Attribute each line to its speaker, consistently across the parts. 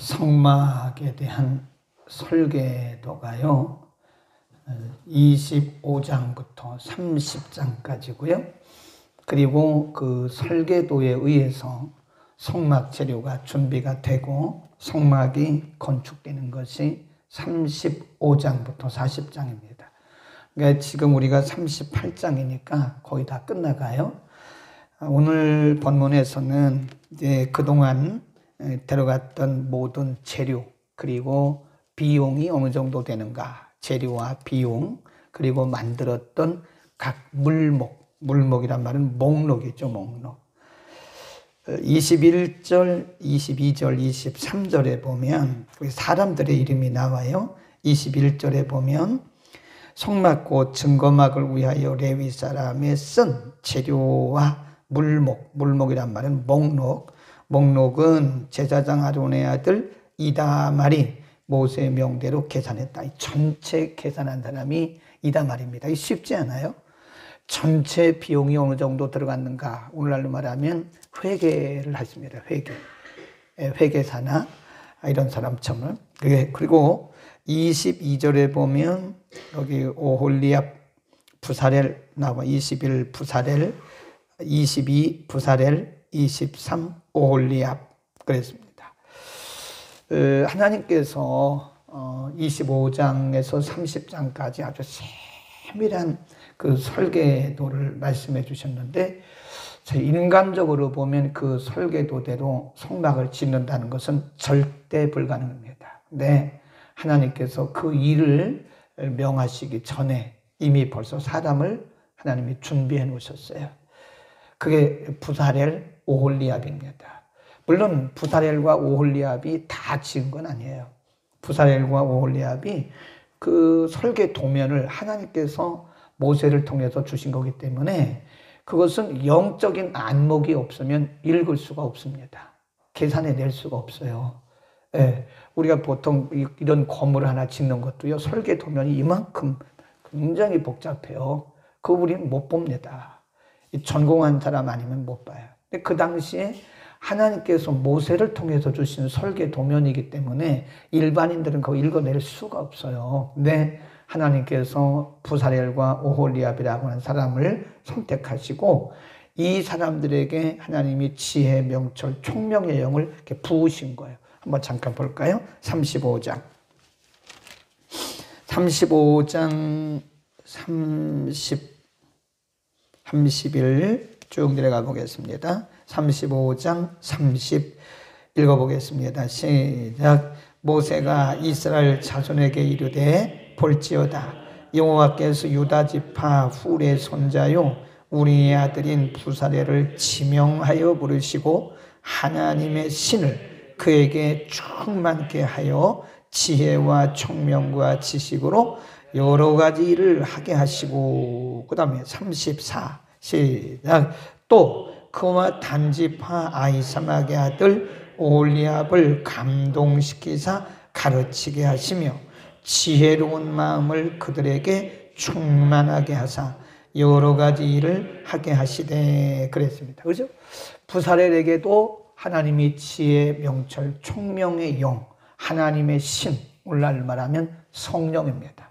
Speaker 1: 성막에 대한 설계도가요, 25장부터 30장까지고요. 그리고 그 설계도에 의해서 성막 재료가 준비가 되고 성막이 건축되는 것이 35장부터 40장입니다. 그러니까 지금 우리가 38장이니까 거의 다 끝나가요. 오늘 본문에서는 이제 그동안 들어갔던 모든 재료, 그리고 비용이 어느 정도 되는가, 재료와 비용, 그리고 만들었던 각 물목이란 말은 목록이죠, 목록. 21절, 22절, 23절에 보면 사람들의 이름이 나와요. 21절에 보면 성막고 증거막을 위하여 레위 사람의 쓴 재료와 물목이란 말은 목록은 제사장 아론의 아들 이다말이 모세의 명대로 계산했다. 전체 계산한 사람이 이다말입니다. 쉽지 않아요? 전체 비용이 어느 정도 들어갔는가, 오늘날로 말하면 회계를 하십니다. 회계사나 이런 사람처럼. 그리고 22절에 보면 여기 오홀리압 부사렐 나와. 21 부사렐, 22 부사렐, 23 오홀리압 그랬습니다. 하나님께서 25장에서 30장까지 아주 세밀한 그 설계도를 말씀해 주셨는데, 인간적으로 보면 그 설계도대로 성막을 짓는다는 것은 절대 불가능합니다. 근데 하나님께서 그 일을 명하시기 전에 이미 벌써 사람을 하나님이 준비해 놓으셨어요. 그게 부사렐, 오홀리압입니다. 물론 부사렐과 오홀리압이 다 지은 건 아니에요. 부사렐과 오홀리압이 그 설계 도면을 하나님께서 모세를 통해서 주신 거기 때문에 그것은 영적인 안목이 없으면 읽을 수가 없습니다. 계산해 낼 수가 없어요. 예, 우리가 보통 이런 건물을 하나 짓는 것도요, 설계 도면이 이만큼 굉장히 복잡해요. 그거 우리는 못 봅니다. 전공한 사람 아니면 못 봐요. 근데 그 당시에 하나님께서 모세를 통해서 주신 설계 도면이기 때문에 일반인들은 그거 읽어낼 수가 없어요. 근데 하나님께서 부사렐과 오홀리압이라고 하는 사람을 선택하시고 이 사람들에게 하나님이 지혜, 명철, 총명의 영을 이렇게 부으신 거예요. 한번 잠깐 볼까요? 35장 31 쭉 내려가 보겠습니다. 35장 30 읽어보겠습니다. 시작. 모세가 이스라엘 자손에게 이르되 볼지어다, 여호와께서 유다 지파 훌의 손자요 우리의 아들인 부사렐을 지명하여 부르시고 하나님의 신을 그에게 충만케 하여 지혜와 총명과 지식으로 여러 가지 일을 하게 하시고, 그 다음에 34 시작. 또 그와 단지파 아히사막의 아들 오홀리압을 감동시키사 가르치게 하시며 지혜로운 마음을 그들에게 충만하게 하사 여러 가지 일을 하게 하시되 그랬습니다. 그렇죠? 부사렐에게도 하나님이 지혜, 명철, 총명의 영, 하나님의 신, 오늘날 말하면 성령입니다.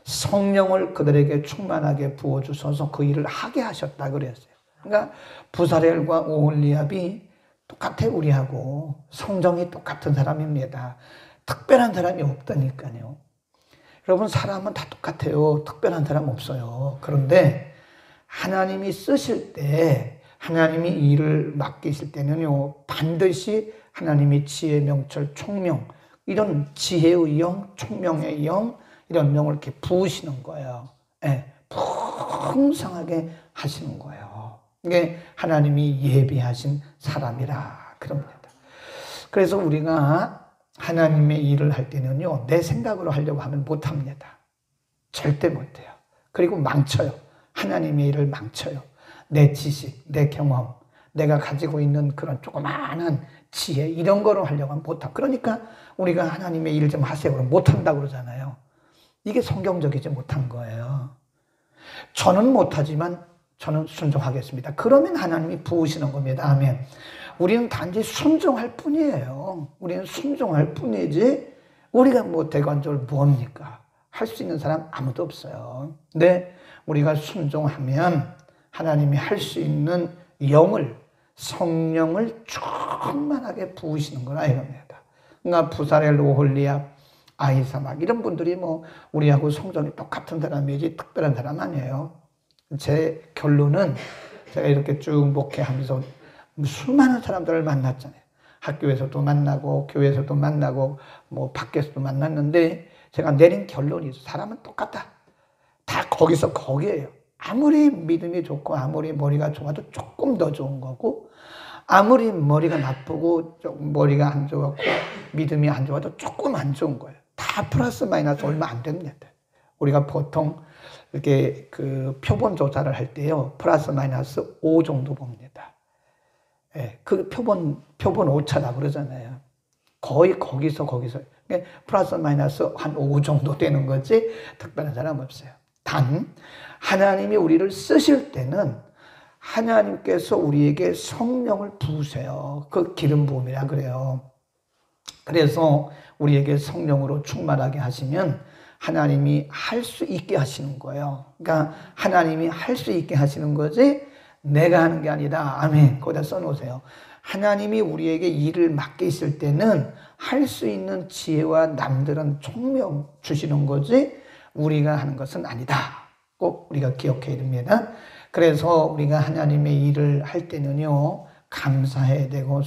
Speaker 1: 성령을 그들에게 충만하게 부어주셔서 그 일을 하게 하셨다 그랬어요. 그러니까 부사렐과 오홀리압이 똑같아요. 우리하고 성정이 똑같은 사람입니다. 특별한 사람이 없다니까요. 여러분, 사람은 다 똑같아요. 특별한 사람 없어요. 그런데 하나님이 쓰실 때, 하나님이 일을 맡기실 때는요, 반드시 하나님이 지혜, 명철, 총명, 이런 지혜의 영, 총명의 영, 이런 영을 이렇게 부으시는 거예요. 네, 풍성하게 하시는 거예요. 이게 하나님이 예비하신 사람이라 그럽니다. 그래서 우리가 하나님의 일을 할 때는요, 내 생각으로 하려고 하면 못합니다. 절대 못해요. 그리고 망쳐요. 하나님의 일을 망쳐요. 내 지식, 내 경험, 내가 가지고 있는 그런 조그마한 지혜, 이런 거로 하려고 하면 못하고. 그러니까 우리가 하나님의 일 좀 하세요 그러면 못한다고 그러잖아요. 이게 성경적이지 못한 거예요. 저는 못하지만 저는 순종하겠습니다. 그러면 하나님이 부으시는 겁니다. 아멘. 우리는 단지 순종할 뿐이에요. 우리는 순종할 뿐이지 우리가 뭐 대관적으로 뭡니까? 할 수 있는 사람 아무도 없어요. 근데 우리가 순종하면 하나님이 할 수 있는 영을, 성령을 충만하게 부으시는 거라 이겁니다. 그러니까 부사렐 오홀리압, 아이사막 이런 분들이 뭐 우리하고 성정이 똑같은 사람이지 특별한 사람 아니에요. 제 결론은 제가 이렇게 쭉 목회하면서 수많은 사람들을 만났잖아요. 학교에서도 만나고 교회에서도 만나고 뭐 밖에서도 만났는데 제가 내린 결론이 사람은 똑같다. 다 거기서 거기에요. 아무리 믿음이 좋고 아무리 머리가 좋아도 조금 더 좋은 거고 아무리 머리가 나쁘고 좀 머리가 안 좋았고 믿음이 안 좋아도 조금 안 좋은 거예요. 다 플러스 마이너스 얼마 안 됩니다. 우리가 보통 이렇게 그 표본 조사를 할 때요. 플러스 마이너스 5 정도 봅니다. 예, 그 표본 오차라고 그러잖아요. 거의 거기서 플러스 마이너스 한 5 정도 되는 거지 특별한 사람 없어요. 단 하나님이 우리를 쓰실 때는 하나님께서 우리에게 성령을 부으세요. 그 기름 부음이라 그래요. 그래서 우리에게 성령으로 충만하게 하시면 하나님이 할 수 있게 하시는 거예요. 그러니까 하나님이 할 수 있게 하시는 거지 내가 하는 게 아니다. 아멘. 거기다 써놓으세요. 하나님이 우리에게 일을 맡기실 때는 할 수 있는 지혜와 남들은 총명 주시는 거지 우리가 하는 것은 아니다. 꼭 우리가 기억해야 됩니다. 그래서 우리가 하나님의 일을 할 때는요. 감사해야 되고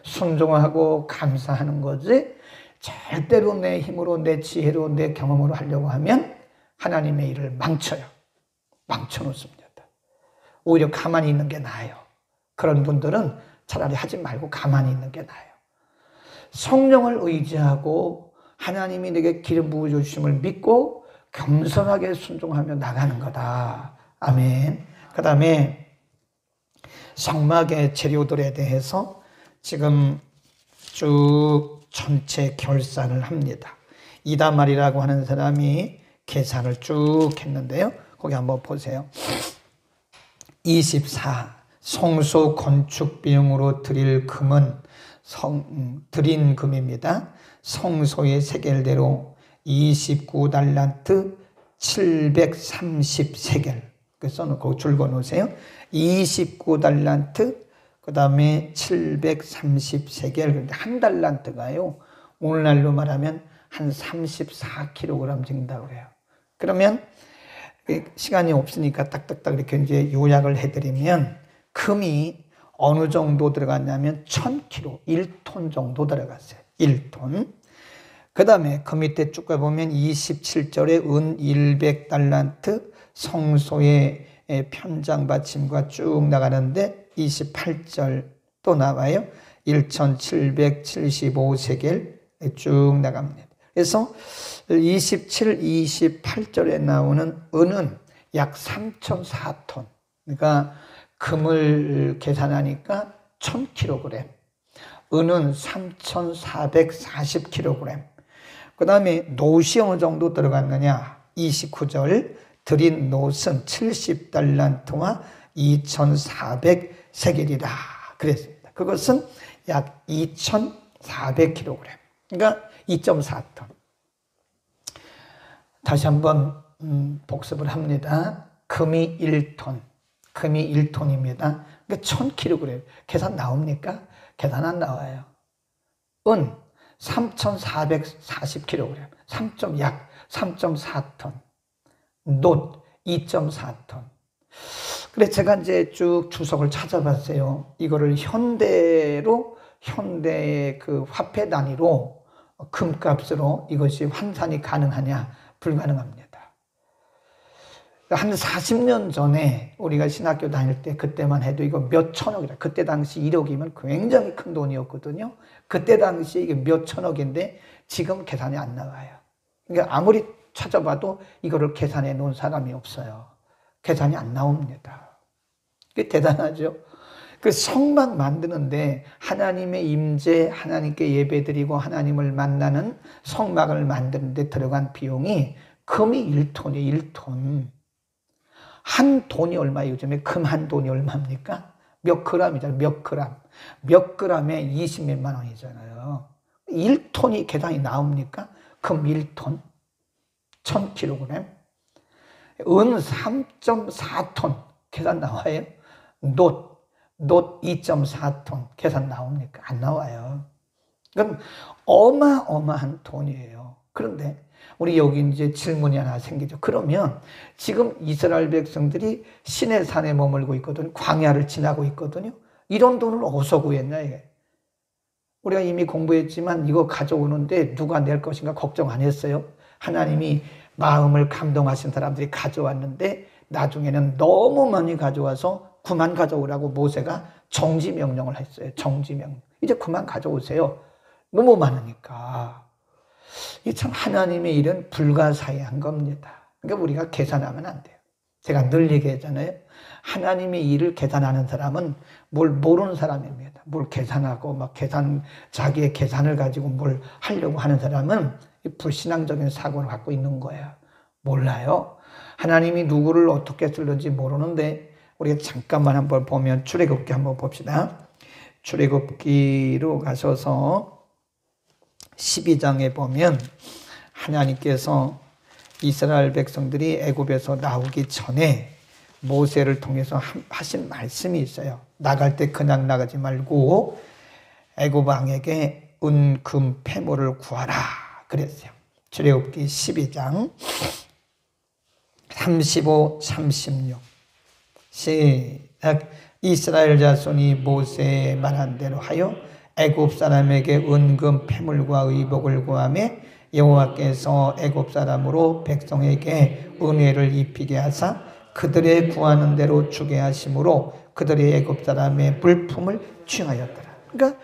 Speaker 1: 순종하고 감사하는 거지 절대로 내 힘으로 내 지혜로 내 경험으로 하려고 하면 하나님의 일을 망쳐놓습니다. 오히려 가만히 있는 게 나아요. 그런 분들은 차라리 하지 말고 가만히 있는 게 나아요. 성령을 의지하고 하나님이 내게 기름 부어주심을 믿고 겸손하게 순종하며 나가는 거다. 아멘. 그 다음에 성막의 재료들에 대해서 지금 쭉 전체 결산을 합니다. 이다말이라고 하는 사람이 계산을 쭉 했는데요. 거기 한번 보세요. 24. 성소 건축 비용으로 드릴 금은 드린 금입니다. 성소의 세겔대로 29달란트 730세겔. 써놓고 줄거 놓으세요. 29달란트 그 다음에 730세겔. 한 달란트가요. 오늘날로 말하면 한 34kg 정도라고 그래요. 그러면 시간이 없으니까 딱딱딱 이렇게 이제 요약을 해드리면 금이 어느 정도 들어갔냐면 1000kg, 1톤 정도 들어갔어요. 1톤. 그 다음에 그 밑에 쭉 가보면 27절에 은 100달란트 성소의 편장 받침과 쭉 나가는데 28절 또 나와요. 1775세겔 쭉 나갑니다. 그래서 27, 28절에 나오는 은은 약 3004톤. 그러니까 금을 계산하니까 1000kg. 은은 3440kg. 그 다음에 노시 어느 정도 들어갔느냐. 29절 드린 노스는 70달란트와 2400세겔이다. 그랬습니다. 그것은 약 2400kg. 그러니까 2.4톤. 다시 한번 복습을 합니다. 금이 1톤. 금이 1톤입니다. 그러니까 1000kg. 계산 나옵니까? 계산 안 나와요. 은 3440kg. 약 3.4톤. 놋 2.4톤. 그래 제가 이제 쭉 주석을 찾아봤어요. 이거를 현대의 그 화폐 단위로 금값으로 이것이 환산이 가능하냐? 불가능합니다. 한 40년 전에 우리가 신학교 다닐 때 그때만 해도 이거 몇 천억이라. 그때 당시 1억이면 굉장히 큰 돈이었거든요. 그때 당시 이게 몇 천억인데 지금 계산이 안 나와요. 그러니까 아무리 찾아봐도 이거를 계산해 놓은 사람이 없어요. 계산이 안 나옵니다. 그게 대단하죠. 그 성막 만드는데 하나님의 임재, 하나님께 예배드리고 하나님을 만나는 성막을 만드는데 들어간 비용이 금이 1톤이에요. 1톤. 한 돈이 얼마예요? 요즘에 금 한 돈이 얼마입니까? 몇 그램이잖아요. 몇 그램. 몇 그램에 20몇만 원이잖아요. 1톤이 계산이 나옵니까? 금 1톤, 1000kg. 은 3.4톤 계산 나와요? 놋 2.4톤 계산 나옵니까? 안 나와요. 그럼 어마어마한 돈이에요. 그런데 우리 여기 이제 질문이 하나 생기죠. 그러면 지금 이스라엘 백성들이 시내 산에 머물고 있거든요. 광야를 지나고 있거든요. 이런 돈을 어디서 구했냐 이게. 우리가 이미 공부했지만 이거 가져오는데 누가 낼 것인가 걱정 안 했어요. 하나님이 마음을 감동하신 사람들이 가져왔는데 나중에는 너무 많이 가져와서 그만 가져오라고 모세가 정지 명령을 했어요. 정지 명령. 이제 그만 가져오세요. 너무 많으니까. 이 참 하나님의 일은 불가사의한 겁니다. 그러니까 우리가 계산하면 안 돼요. 제가 늘 얘기하잖아요. 하나님의 일을 계산하는 사람은 뭘 모르는 사람입니다. 뭘 계산하고 막 자기의 계산을 가지고 뭘 하려고 하는 사람은 불신앙적인 사고를 갖고 있는 거예요. 몰라요. 하나님이 누구를 어떻게 쓰는지 모르는데 우리가 잠깐만 한번 보면 출애굽기 한번 봅시다. 출애굽기로 가셔서 12장에 보면 하나님께서 이스라엘 백성들이 애굽에서 나오기 전에 모세를 통해서 하신 말씀이 있어요. 나갈 때 그냥 나가지 말고 애굽 왕에게 은, 금, 패물을 구하라 그랬어요. 출애굽기 12장 35, 36 시작. 이스라엘 자손이 모세의 말한 대로 하여 애굽 사람에게 은금 패물과 의복을 구하며 여호와께서 애굽 사람으로 백성에게 은혜를 입히게 하사 그들의 구하는 대로 주게 하심으로 그들의 애굽 사람의 물품을 취하였더라. 그러니까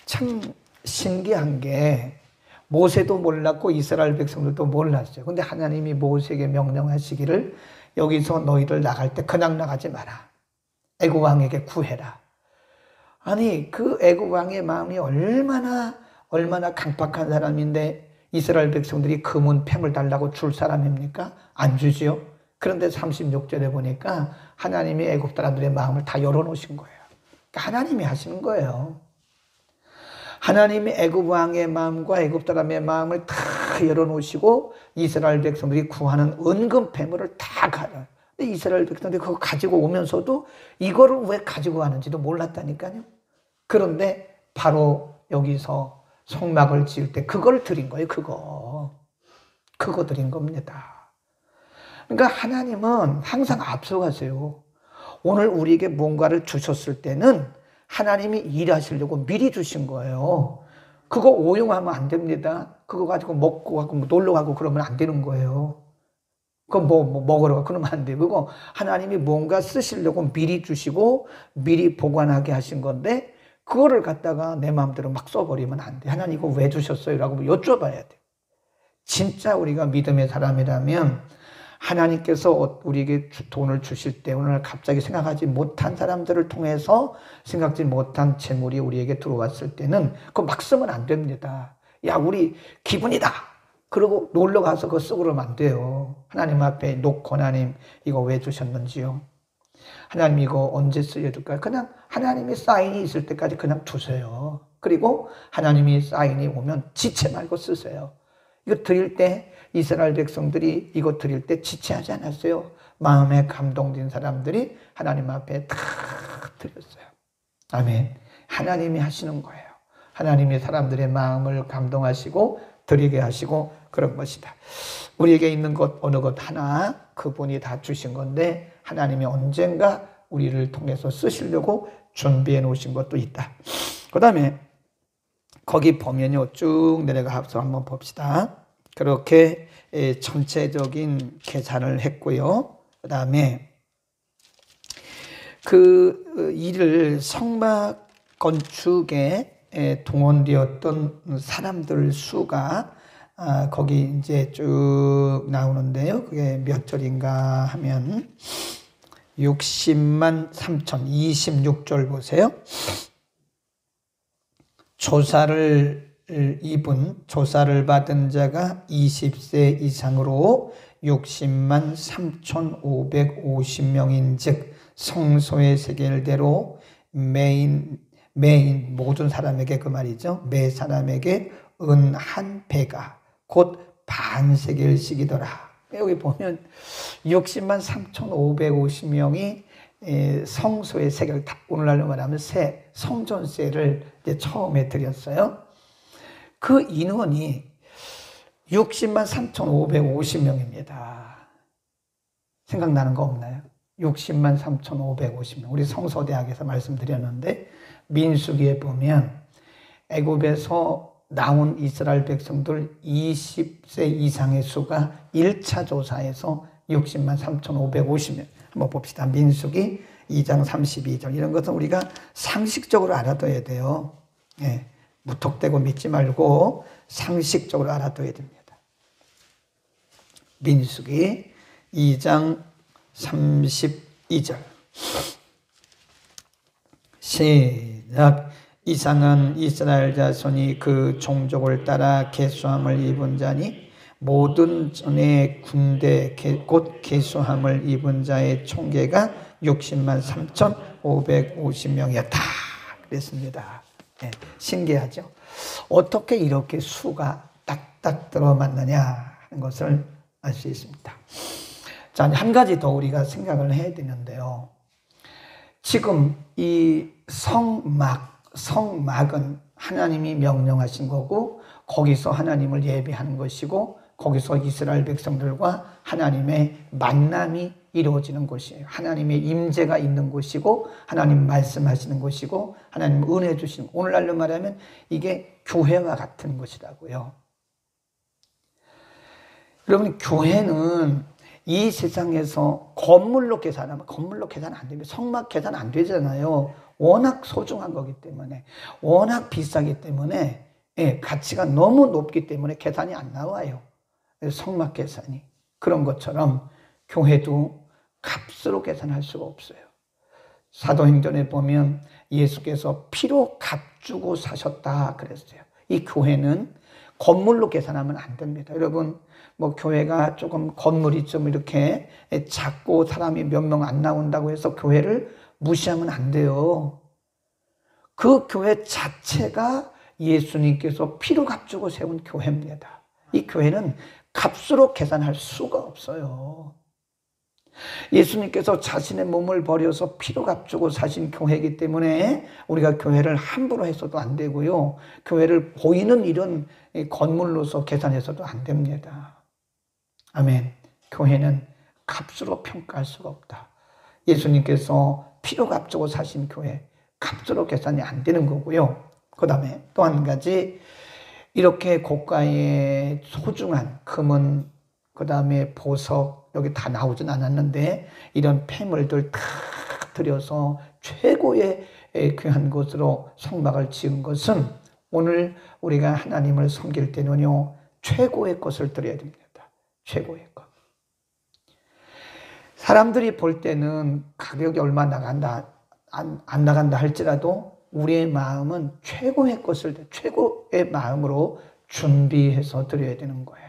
Speaker 1: 참 신기한 게 모세도 몰랐고 이스라엘 백성들도 몰랐어요. 근데 하나님이 모세에게 명령하시기를 여기서 너희들 나갈 때 그냥 나가지 마라. 애굽 왕에게 구해라. 아니 그 애굽 왕의 마음이 얼마나 강팍한 사람인데 이스라엘 백성들이 금은 팸을 달라고 줄 사람입니까? 안 주지요. 그런데 36절에 보니까 하나님이 애굽 사람들의 마음을 다 열어놓으신 거예요. 그러니까 하나님이 하시는 거예요. 하나님이 애굽 왕의 마음과 애굽 사람의 마음을 다 열어놓으시고 이스라엘 백성들이 구하는 은금 폐물을 다 가요. 근데 이스라엘 백성들이 그거 가지고 오면서도 이거를 왜 가지고 가는지도 몰랐다니까요. 그런데 바로 여기서 성막을 지을 때 그걸 드린 거예요. 그거 드린 겁니다. 그러니까 하나님은 항상 앞서가세요. 오늘 우리에게 뭔가를 주셨을 때는 하나님이 일하시려고 미리 주신 거예요. 그거 오용하면 안 됩니다. 그거 가지고 먹고 가고 놀러 가고 그러면 안 되는 거예요. 그거 먹으러 가고 그러면 안 돼요. 그거 하나님이 뭔가 쓰시려고 미리 주시고 미리 보관하게 하신 건데 그거를 갖다가 내 마음대로 막 써버리면 안 돼. 하나님 이거 왜 주셨어요? 라고 여쭤봐야 돼. 진짜 우리가 믿음의 사람이라면 하나님께서 우리에게 돈을 주실 때 오늘 갑자기 생각하지 못한 사람들을 통해서 생각지 못한 재물이 우리에게 들어왔을 때는 그거 막 쓰면 안 됩니다. 야 우리 기분이다. 그러고 놀러 가서 그거 쓰고 그러면 안 돼요. 하나님 앞에 놓고 하나님 이거 왜 주셨는지요? 하나님 이거 언제 쓰여야 될까요? 그냥 하나님이 사인이 있을 때까지 그냥 두세요. 그리고 하나님이 사인이 오면 지체 말고 쓰세요. 이거 드릴 때 이스라엘 백성들이 이거 드릴 때 지체하지 않았어요. 마음에 감동된 사람들이 하나님 앞에 다 드렸어요. 아멘. 하나님이 하시는 거예요. 하나님이 사람들의 마음을 감동하시고 드리게 하시고 그런 것이다. 우리에게 있는 것 어느 것 하나 그분이 다 주신 건데 하나님이 언젠가 우리를 통해서 쓰시려고 준비해 놓으신 것도 있다. 그 다음에 거기 보면요 쭉 내려가서 한번 봅시다. 그렇게 전체적인 계산을 했고요. 그 다음에 그 일을 성막 건축에 동원되었던 사람들 수가 거기 이제 쭉 나오는데요. 그게 몇 절인가 하면 60만 3천 26절 보세요. 조사를 받은 자가 20세 이상으로 60만 3,550명인 즉 성소의 세겔대로 매인 모든 사람에게 그 말이죠. 매 사람에게 은 한 배가 곧 반세겔씩이더라. 여기 보면 60만 3,550명이 성소의 세계를 오늘날로 말하면 성전세를 이제 처음에 드렸어요. 그 인원이 60만 3,550명입니다. 생각나는 거 없나요? 60만 3,550명. 우리 성서대학에서 말씀드렸는데 민수기에 보면 애굽에서 나온 이스라엘 백성들 20세 이상의 수가 1차 조사에서 60만 3,550명. 한번 봅시다. 민수기 2장 32절. 이런 것은 우리가 상식적으로 알아둬야 돼요. 예, 무턱대고 믿지 말고 상식적으로 알아둬야 됩니다. 민수기 2장 32절. 시작. 이상은 이스라엘 자손이 그 종족을 따라 계수함을 입은 자니 모든 전의 군대 곧 계수함을 입은 자의 총계가 60만 3,550명이었다. 그랬습니다. 네, 신기하죠? 어떻게 이렇게 수가 딱딱 들어맞느냐 하는 것을 알 수 있습니다. 자, 한 가지 더 우리가 생각을 해야 되는데요. 지금 이 성막은 하나님이 명령하신 거고 거기서 하나님을 예배하는 것이고 거기서 이스라엘 백성들과 하나님의 만남이 이루어지는 곳이에요. 하나님의 임재가 있는 곳이고 하나님 말씀하시는 곳이고 하나님 은혜 주시는, 오늘날로 말하면 이게 교회와 같은 것이라고요. 여러분, 교회는 이 세상에서 건물로 계산하면 건물로 계산 안 됩니다. 성막 계산 안 되잖아요. 워낙 소중한 거기 때문에, 워낙 비싸기 때문에, 예, 가치가 너무 높기 때문에 계산이 안 나와요. 성막 계산이. 그런 것처럼 교회도 값으로 계산할 수가 없어요. 사도행전에 보면 예수께서 피로 값주고 사셨다 그랬어요. 이 교회는 건물로 계산하면 안 됩니다. 여러분, 뭐 교회가 조금 건물이 좀 이렇게 작고 사람이 몇 명 안 나온다고 해서 교회를 무시하면 안 돼요. 그 교회 자체가 예수님께서 피로 값주고 세운 교회입니다. 이 교회는 값으로 계산할 수가 없어요. 예수님께서 자신의 몸을 버려서 피로 값주고 사신 교회이기 때문에 우리가 교회를 함부로 해서도 안 되고요. 교회를 보이는 이런 건물로서 계산해서도 안 됩니다. 아멘. 교회는 값으로 평가할 수가 없다. 예수님께서 피로 값주고 사신 교회, 값으로 계산이 안 되는 거고요. 그 다음에 또 한 가지, 이렇게 고가의 소중한 금은, 그 다음에 보석, 여기 다 나오진 않았는데 이런 폐물들 다 들여서 최고의 귀한 곳으로 성막을 지은 것은 오늘 우리가 하나님을 섬길 때는요, 최고의 것을 드려야 됩니다. 최고의 것. 사람들이 볼 때는 가격이 얼마 나간다, 안 나간다 할지라도 우리의 마음은 최고의 것을, 최고의 마음으로 준비해서 드려야 되는 거예요.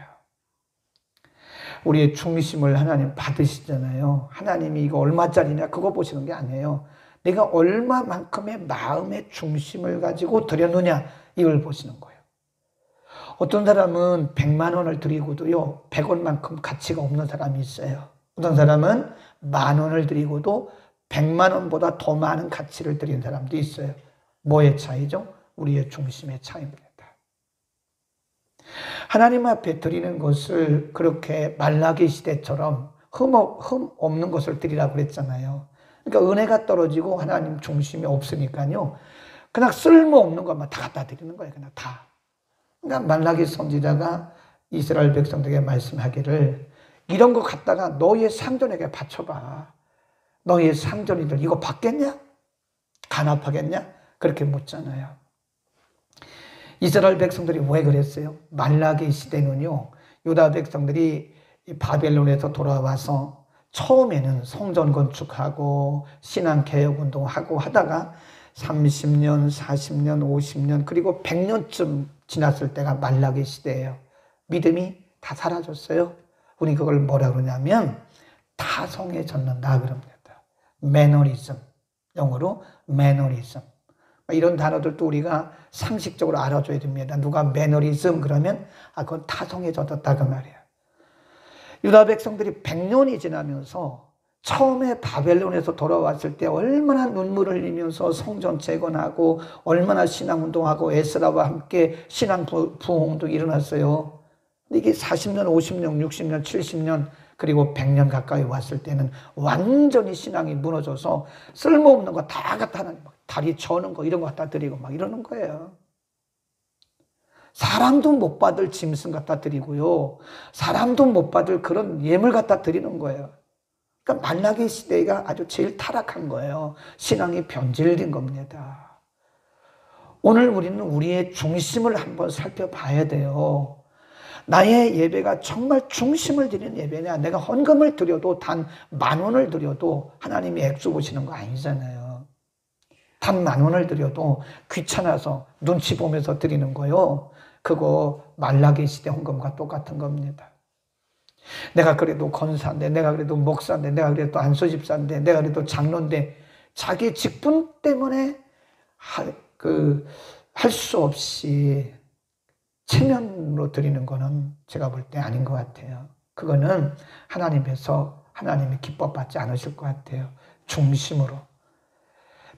Speaker 1: 우리의 중심을 하나님 받으시잖아요. 하나님이 이거 얼마짜리냐 그거 보시는 게 아니에요. 내가 얼마만큼의 마음의 중심을 가지고 드렸느냐 이걸 보시는 거예요. 어떤 사람은 100만 원을 드리고도요 100원만큼 가치가 없는 사람이 있어요. 어떤 사람은 10,000원을 드리고도 100만 원보다 더 많은 가치를 드린 사람도 있어요. 뭐의 차이죠? 우리의 중심의 차이입니다. 하나님 앞에 드리는 것을 그렇게 말라기 시대처럼 흠 없는 것을 드리라고 그랬잖아요. 그러니까 은혜가 떨어지고 하나님 중심이 없으니까요, 그냥 쓸모없는 것만 다 갖다 드리는 거예요. 그냥 다. 그러니까 말라기 선지자가 이스라엘 백성들에게 말씀하기를, 이런 거 갖다가 너희의 상전에게 바쳐봐. 너희의 상전이들 이거 받겠냐? 간합하겠냐? 그렇게 묻잖아요. 이스라엘 백성들이 왜 그랬어요? 말라기 시대는요, 유다 백성들이 바벨론에서 돌아와서 처음에는 성전 건축하고 신앙 개혁 운동하고 하다가 30년, 40년, 50년 그리고 100년쯤 지났을 때가 말라기 시대예요. 믿음이 다 사라졌어요. 우리 그걸 뭐라 그러냐면 타성에 젖는다 그럽니다. 매너리즘, 영어로 매너리즘. 이런 단어들도 우리가 상식적으로 알아줘야 됩니다. 누가 매너리즘 그러면 그건 타성해졌다 그 말이에요. 유다 백성들이 100년이 지나면서 처음에 바벨론에서 돌아왔을 때 얼마나 눈물을 흘리면서 성전 재건하고 얼마나 신앙운동하고 에스라와 함께 신앙 부흥도 일어났어요. 근데 이게 40년, 50년, 60년, 70년 그리고 100년 가까이 왔을 때는 완전히 신앙이 무너져서 쓸모없는 거 다 갖다 다리 저는 거 이런 거 갖다 드리고 막 이러는 거예요. 사람도 못 받을 짐승 갖다 드리고요. 사람도 못 받을 그런 예물 갖다 드리는 거예요. 그러니까 만나기 시대가 아주 제일 타락한 거예요. 신앙이 변질된 겁니다. 오늘 우리는 우리의 중심을 한번 살펴봐야 돼요. 나의 예배가 정말 중심을 드리는 예배냐? 내가 헌금을 드려도 단 10,000원을 드려도 하나님이 액수 보시는 거 아니잖아요. 단 10,000원을 드려도 귀찮아서 눈치 보면서 드리는 거요. 그거 말라기 시대 헌금과 똑같은 겁니다. 내가 그래도 권사인데, 내가 그래도 목사인데, 내가 그래도 안수집사인데, 내가 그래도 장로인데 자기 직분 때문에 할 수 없이 체면으로 드리는 거는 제가 볼 때 아닌 것 같아요. 그거는 하나님이 기뻐받지 않으실 것 같아요. 중심으로.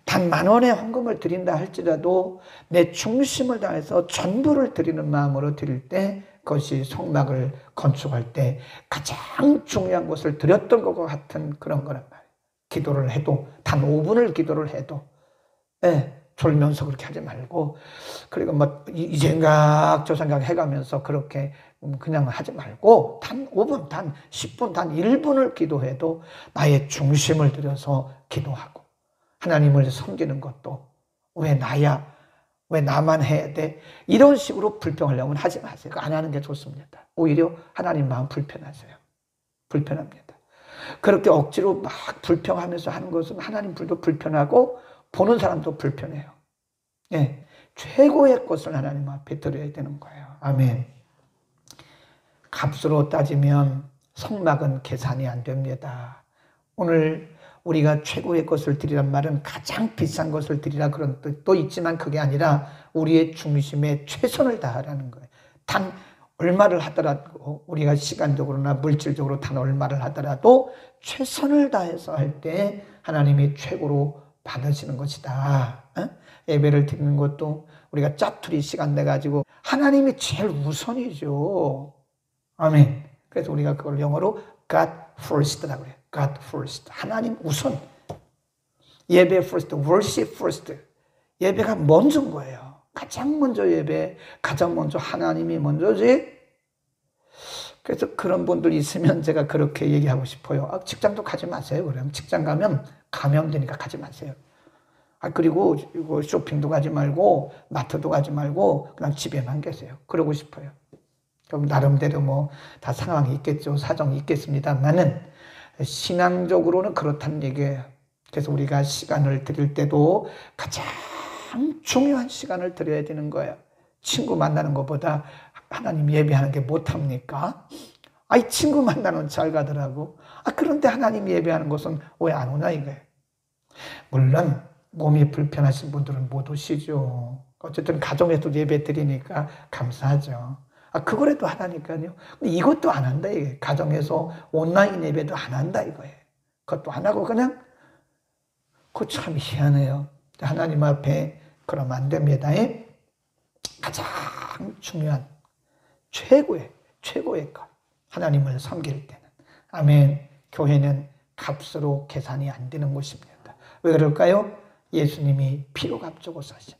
Speaker 1: 단 10,000원의 헌금을 드린다 할지라도 내 중심을 다해서 전부를 드리는 마음으로 드릴 때 그것이 성막을 건축할 때 가장 중요한 것을 드렸던 것과 같은 그런 거란 말이에요. 기도를 해도 단 5분을 기도를 해도 졸면서 그렇게 하지 말고 그리고 뭐 이 생각 저 생각 해가면서 그렇게 그냥 하지 말고 단 5분, 단 10분, 단 1분을 기도해도 나의 중심을 들여서 기도하고 하나님을 섬기는 것도 왜 나야? 왜 나만 해야 돼? 이런 식으로 불평하려면 하지 마세요. 안 하는 게 좋습니다. 오히려 하나님 마음 불편하세요. 불편합니다. 그렇게 억지로 막 불평하면서 하는 것은 하나님 불도 불편하고 보는 사람도 불편해요. 최고의 것을 하나님 앞에 드려야 되는 거예요. 아멘. 값으로 따지면 성막은 계산이 안 됩니다. 오늘 우리가 최고의 것을 드리란 말은 가장 비싼 것을 드리라 그런 뜻도 있지만 그게 아니라 우리의 중심에 최선을 다하라는 거예요. 단 얼마를 하더라도 우리가 시간적으로나 물질적으로 단 얼마를 하더라도 최선을 다해서 할 때 하나님이 최고로 받으시는 것이다. 예배를 드리는 것도 우리가 짜투리 시간 내가지고 하나님이 제일 우선이죠. 아멘. 그래서 우리가 그걸 영어로 God first라고 그래요. God first. 하나님 우선. 예배 first, worship first. 예배가 먼저인 거예요. 가장 먼저 예배, 가장 먼저 하나님이 먼저지. 그래서 그런 분들 있으면 제가 그렇게 얘기하고 싶어요. 직장도 가지 마세요. 그러면 직장 가면 감염되니까 가지 마세요. 그리고 쇼핑도 가지 말고 마트도 가지 말고 그냥 집에만 계세요. 그러고 싶어요. 그럼 나름대로 뭐 다 상황이 있겠죠. 사정이 있겠습니다만은 신앙적으로는 그렇다는 얘기예요. 그래서 우리가 시간을 드릴 때도 가장 중요한 시간을 드려야 되는 거예요. 친구 만나는 것보다 하나님 예배하는 게 못합니까? 친구 만나는 잘 가더라고. 그런데 하나님 예배하는 것은 왜 안 오나 이거예요. 물론 몸이 불편하신 분들은 못 오시죠. 어쨌든 가정에서 예배 드리니까 감사하죠. 그거라도 하나니까요. 근데 이것도 안 한다 이게. 가정에서 온라인 예배도 안 한다 이거예요. 그것도 안 하고 그냥 그거 참 희한해요. 하나님 앞에 그러면 안 됩니다. 가장 중요한 최고의 것. 하나님을 섬길 때는. 아멘. 교회는 값으로 계산이 안 되는 곳입니다. 왜 그럴까요? 예수님이 피로 값주고 사신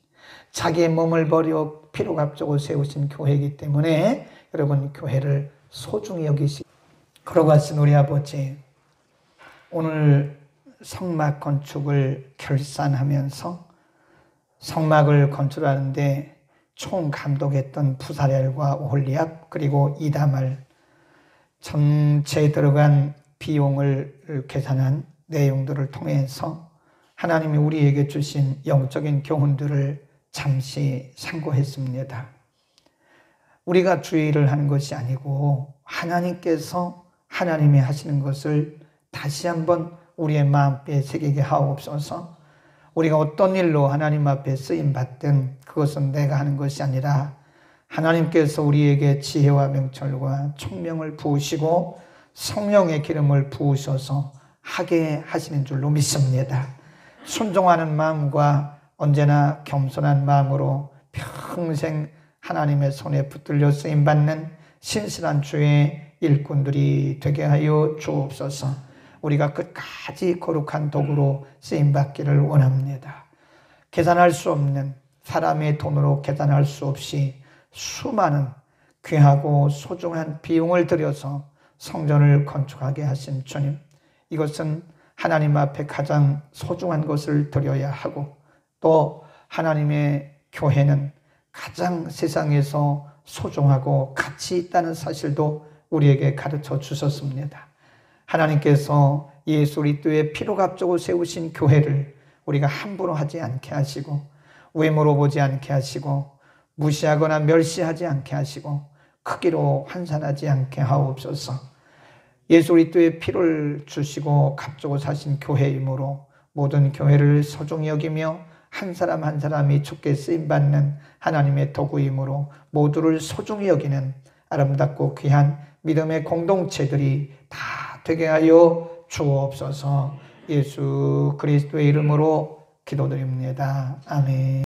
Speaker 1: 자기의 몸을 버려 피로 값주고 세우신 교회이기 때문에 여러분 교회를 소중히 여기시. 걸어가신 우리 아버지, 오늘 성막 건축을 결산하면서 성막을 건축하는데 총 감독했던 부사렐과 오홀리압 그리고 이다말 전체에 들어간 비용을 계산한 내용들을 통해서 하나님이 우리에게 주신 영적인 교훈들을 잠시 상고했습니다. 우리가 주의를 하는 것이 아니고 하나님께서 하나님이 하시는 것을 다시 한번 우리의 마음에 새기게 하옵소서. 우리가 어떤 일로 하나님 앞에 쓰임받든 그것은 내가 하는 것이 아니라 하나님께서 우리에게 지혜와 명철과 총명을 부으시고 성령의 기름을 부으셔서 하게 하시는 줄로 믿습니다. 순종하는 마음과 언제나 겸손한 마음으로 평생 하나님의 손에 붙들려 쓰임받는 신실한 주의 일꾼들이 되게 하여 주옵소서. 우리가 끝까지 거룩한 도구로 쓰임받기를 원합니다. 계산할 수 없는, 사람의 돈으로 계산할 수 없이 수많은 귀하고 소중한 비용을 들여서 성전을 건축하게 하신 주님, 이것은 하나님 앞에 가장 소중한 것을 드려야 하고, 또 하나님의 교회는 가장 세상에서 소중하고 가치 있다는 사실도 우리에게 가르쳐 주셨습니다. 하나님께서 예수 그리스도의 피로 값주고 세우신 교회를 우리가 함부로 하지 않게 하시고, 외모로 보지 않게 하시고, 무시하거나 멸시하지 않게 하시고, 크기로 환산하지 않게 하옵소서. 예수 그리스도의 피를 주시고 값주고 사신 교회이므로 모든 교회를 소중히 여기며 한 사람 한 사람이 주께 쓰임받는 하나님의 도구이므로 모두를 소중히 여기는 아름답고 귀한 믿음의 공동체들이 다 되게 하여 주옵소서. 예수 그리스도의 이름으로 기도드립니다. 아멘.